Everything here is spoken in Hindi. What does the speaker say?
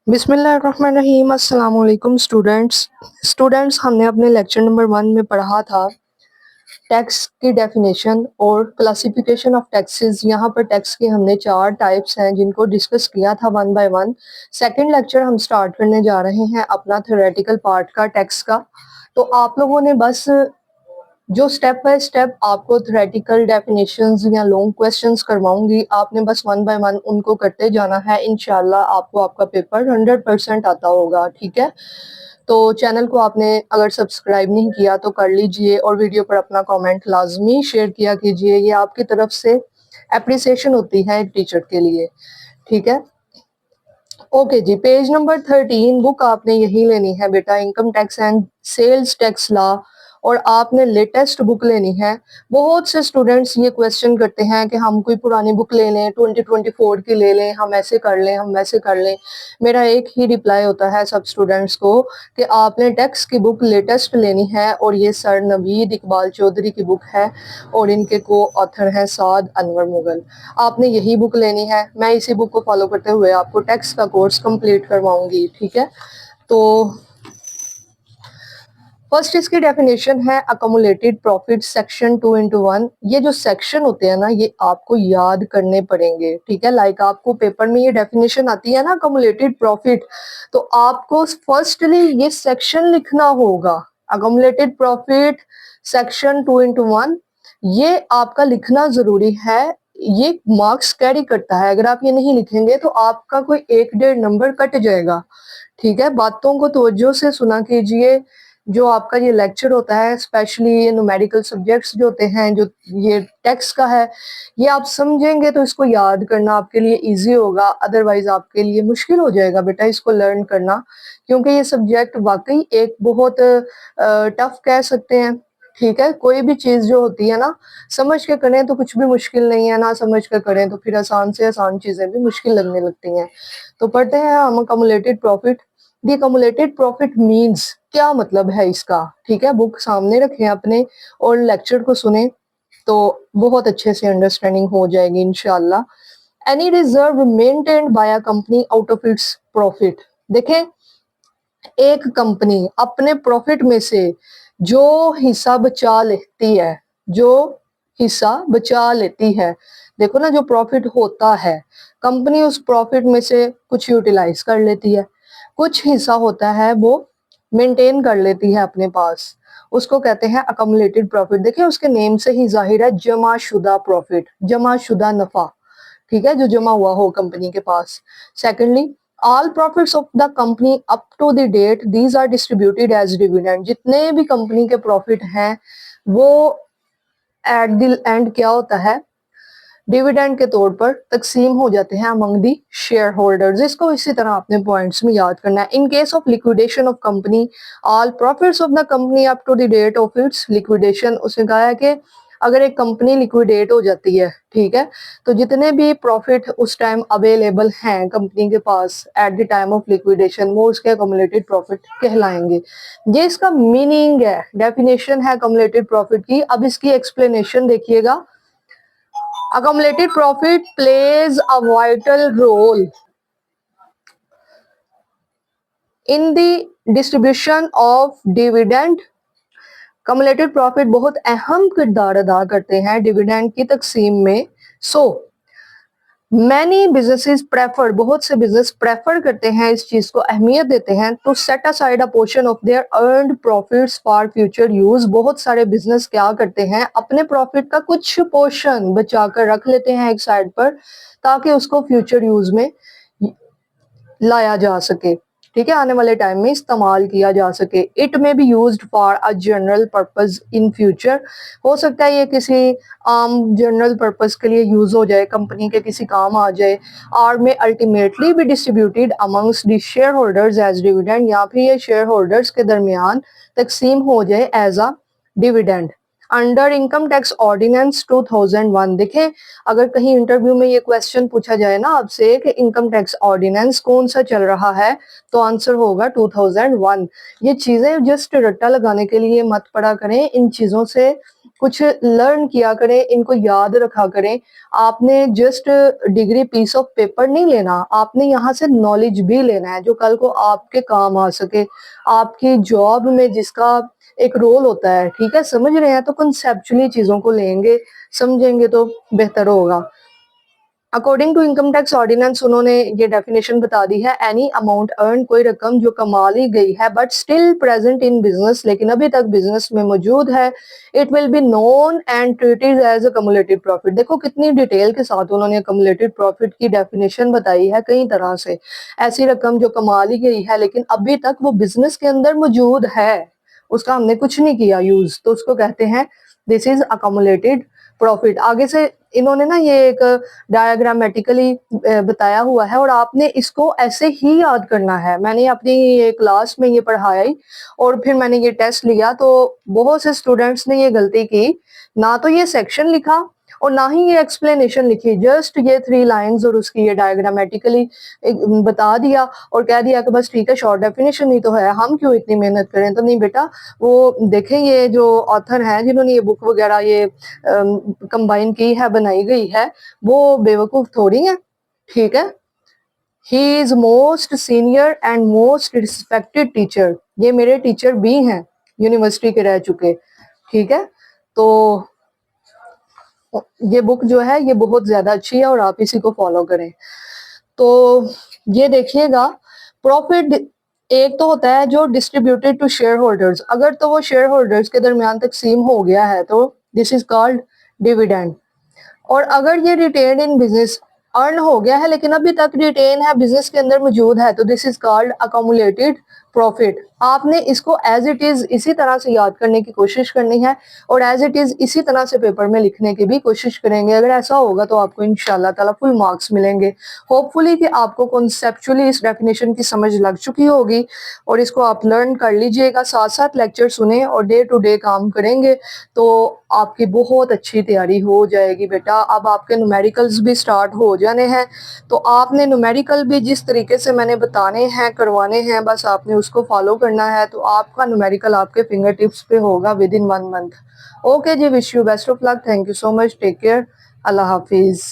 बिस्मिल्लाहिर्रहमानिर्रहीम। अस्सलाम वालेकुम स्टूडेंट्स हमने अपने लेक्चर नंबर 1 में पढ़ा था टैक्स की डेफिनेशन और क्लासिफिकेशन ऑफ टैक्सेस। यहाँ पर टैक्स के हमने 4 टाइप्स हैं जिनको डिस्कस किया था one by one. Second lecture हम स्टार्ट करने जा रहे हैं अपना थ्योरेटिकल पार्ट का टैक्स का। तो आप लोगों ने बस जो स्टेप बाय स्टेप आपको थ्योरेटिकल डेफिनेशंस या लॉन्ग क्वेश्चंस करवाऊंगी, आपने बस वन बाय वन उनको करते जाना है। इंशाल्लाह आपको आपका पेपर 100% आता होगा। ठीक है, तो चैनल को आपने अगर सब्सक्राइब नहीं किया तो कर लीजिए और वीडियो पर अपना कमेंट लाजमी शेयर किया कीजिए। ये आपकी तरफ से अप्रिसिएशन होती है एक टीचर के लिए। ठीक है, ओके जी। पेज नंबर 13 बुक आपने यही लेनी है बेटा, income tax and sales tax law, और आपने लेटेस्ट बुक लेनी है। बहुत से स्टूडेंट्स ये क्वेश्चन करते हैं कि हम कोई पुरानी बुक ले लें, 2024 की ले लें, हम ऐसे कर लें, हम वैसे कर लें। मेरा एक ही रिप्लाई होता है सब स्टूडेंट्स को कि आपने टैक्स की बुक लेटेस्ट लेनी है, और ये सर नवीद इकबाल चौधरी की बुक है और इनके को ऑथर हैं साद अनवर मुगल। आपने यही बुक लेनी है। मैं इसी बुक को फॉलो करते हुए आपको टैक्स का कोर्स कंप्लीट करवाऊंगी। ठीक है, तो फर्स्ट इसकी डेफिनेशन है अकोमुलेटेड प्रॉफिट सेक्शन 2:1। ये जो सेक्शन होते हैं ना, ये आपको याद करने पड़ेंगे। ठीक है, लाइक आपको पेपर में ये डेफिनेशन आती है ना अकोमुलेटेड प्रॉफिट, तो आपको फर्स्टली ये सेक्शन लिखना होगा। अकोमुलेटेड प्रॉफिट सेक्शन 2:1 ये आपका लिखना जरूरी है। ये मार्क्स कैरी करता है। अगर आप ये नहीं लिखेंगे तो आपका कोई 1-1.5 नंबर कट जाएगा। ठीक है, बातों को तवज्जो से सुना कीजिए। जो आपका ये लेक्चर होता है, स्पेशली ये न्यूमेरिकल सब्जेक्ट्स जो होते हैं, जो ये टैक्स का है, ये आप समझेंगे तो इसको याद करना आपके लिए इजी होगा। अदरवाइज आपके लिए मुश्किल हो जाएगा बेटा इसको लर्न करना, क्योंकि ये सब्जेक्ट वाकई एक बहुत टफ कह सकते हैं। ठीक है, कोई भी चीज जो होती है ना, समझ के करें तो कुछ भी मुश्किल नहीं है, ना समझ के करें तो फिर आसान से आसान चीजें भी मुश्किल लगने लगती हैं। तो पढ़ते हैं हम अकोमुलेटेड प्रॉफिट। दी अकोमुलेटेड प्रॉफिट मीन्स, क्या मतलब है इसका। ठीक है, बुक सामने रखें अपने और लेक्चर को सुने तो बहुत अच्छे से अंडरस्टैंडिंग हो जाएगी इंशाल्लाह। Any reserve maintained by a company out of its profit. देखें, एक कंपनी अपने प्रॉफिट में से जो हिस्सा बचा लेती है, जो हिस्सा बचा लेती है, देखो ना, जो प्रॉफिट होता है कंपनी उस प्रॉफिट में से कुछ यूटिलाइज कर लेती है, कुछ हिस्सा होता है वो मेंटेन कर लेती है अपने पास, उसको कहते हैं अकमुलेटेड प्रॉफिट। देखिए उसके नेम से ही जाहिर है जमा शुदा प्रॉफिट, जमा शुदा नफा। ठीक है, जो जमा हुआ हो कंपनी के पास। Secondly, all profits of the company up to the date these are distributed as dividend. जितने भी कंपनी के प्रॉफिट हैं वो एट द एंड क्या होता है, डिविडेंड के तौर पर तकसीम हो जाते हैं अमंग दी शेयर होल्डर्स। इसको इसी तरह आपने पॉइंट्स में याद करना है। In case of liquidation of company, all profits of the company up to the date of its liquidation. उसने कहा है कि अगर एक कंपनी लिक्विडेट हो जाती है, ठीक है, तो जितने भी प्रॉफिट उस टाइम अवेलेबल हैं कंपनी के पास at the time of liquidation, वो उसके अकोमुलेटेड प्रॉफिट कहलाएंगे। ये इसका मीनिंग है, डेफिनेशन है अकोमुलेटेड प्रॉफिट की। अब इसकी एक्सप्लेनेशन देखिएगा। Accumulated profit plays a vital role in the distribution of dividend। Accumulated profit बहुत अहम किरदार अदा करते हैं डिविडेंड की तकसीम में। सो मैनी बिजनेसेस प्रेफर, बहुत से बिजनेस प्रेफर करते हैं, इस चीज को अहमियत देते हैं, तो set aside a portion of their earned profits for future use. बहुत सारे बिजनेस क्या करते हैं, अपने प्रॉफिट का कुछ पोर्शन बचा कर रख लेते हैं एक साइड पर, ताकि उसको फ्यूचर यूज में लाया जा सके। ठीक है, आने वाले टाइम में इस्तेमाल किया जा सके। इट में be used for a general purpose in future. हो सकता है ये किसी आम जनरल पर्पस के लिए यूज हो जाए, कंपनी के किसी काम आ जाए। और में ultimately be distributed amongst the shareholders as dividend, या फिर ये शेयर होल्डर्स के दरमियान तकसीम हो जाए as a dividend. Under income tax ordinance 2001। देखें, अगर कहीं इंटरव्यू में ये क्वेश्चन पूछा जाए ना आपसे कि इनकम टैक्स ऑर्डिनेंस कौन सा चल रहा है, तो आंसर होगा 2001। ये चीजें जस्ट रट्टा लगाने के लिए मत पढ़ा करें, इन चीजों से कुछ लर्न किया करें, इनको याद रखा करें। आपने just degree piece of paper नहीं लेना, आपने यहाँ से नॉलेज भी लेना है जो कल को आपके काम आ सके, आपकी जॉब में जिसका एक रोल होता है। ठीक है, समझ रहे हैं? तो कंसेप्चुअली चीजों को लेंगे, समझेंगे तो बेहतर होगा। According to income tax ordinance उन्होंने ये डेफिनेशन बता दी है, एनी अमाउंट अर्न, कोई रकम जो कमा ली गई है but still present in business, लेकिन अभी तक बिजनेस में मौजूद है, it will be known and treated as accumulated profit. देखो कितनी डिटेल के साथ उन्होंने अकमुलेटेड प्रॉफिट की डेफिनेशन बताई है कई तरह से। ऐसी रकम जो कमा ली गई है लेकिन अभी तक वो बिजनेस के अंदर मौजूद है, उसका हमने कुछ नहीं किया यूज, तो उसको कहते हैं दिस इज अकमुलेटेड प्रॉफिट। आगे से इन्होंने ना ये एक डायग्रामेटिकली बताया हुआ है और आपने इसको ऐसे ही याद करना है। मैंने अपनी ये क्लास में ये पढ़ाया ही और फिर मैंने ये टेस्ट लिया, तो बहुत से स्टूडेंट्स ने ये गलती की, ना तो ये सेक्शन लिखा और ना ही ये एक्सप्लेनेशन लिखी, जस्ट ये 3 लाइंस और उसकी ये डायग्रामेटिकली बता दिया और कह दिया कि बस ठीक है शॉर्ट डेफिनेशन ही तो है, हम क्यों इतनी मेहनत करें। तो नहीं बेटा, वो देखें ये जो ऑथर हैं जिन्होंने ये बुक वगैरह ये कंबाइन की है, बनाई गई है, वो बेवकूफ थोड़ी है। ठीक है, he is most senior and most respected teacher, ये मेरे टीचर भी हैं, यूनिवर्सिटी के रह चुके। ठीक है, तो ये बुक जो है ये बहुत ज्यादा अच्छी है और आप इसी को फॉलो करें। तो ये देखिएगा, प्रॉफिट एक तो होता है जो डिस्ट्रीब्यूटेड टू शेयर होल्डर्स, अगर तो वो शेयर होल्डर्स के दरमियान तकसीम हो गया है तो दिस इज कॉल्ड डिविडेंड। और अगर ये रिटेन इन बिजनेस अर्न हो गया है लेकिन अभी तक रिटेन है, बिजनेस के अंदर मौजूद है, तो this is called accumulated profit. आपने इसको एज इट इज इसी तरह से याद करने की कोशिश करनी है और एज इट इज इसी तरह से पेपर में लिखने की भी कोशिश करेंगे। अगर ऐसा होगा तो आपको इंशाल्लाह ताला फुल मार्क्स मिलेंगे। होपफुली कि आपको कॉन्सेप्चुअली इस डेफिनेशन की समझ लग चुकी होगी और इसको आप लर्न कर लीजिएगा, साथ साथ लेक्चर सुने और डे टू डे काम करेंगे तो आपकी बहुत अच्छी तैयारी हो जाएगी बेटा। अब आपके न्यूमेरिकल्स भी स्टार्ट हो जाने हैं, तो आपने न्यूमेरिकल भी जिस तरीके से मैंने बताने हैं करवाने हैं, बस आपने उसको फॉलो करना है, तो आपका न्यूमेरिकल आपके फिंगर टिप्स पे होगा विद इन 1 मंथ। ओके जी, wish you best of luck, thank you so much, take care, अल्लाह हाफिज।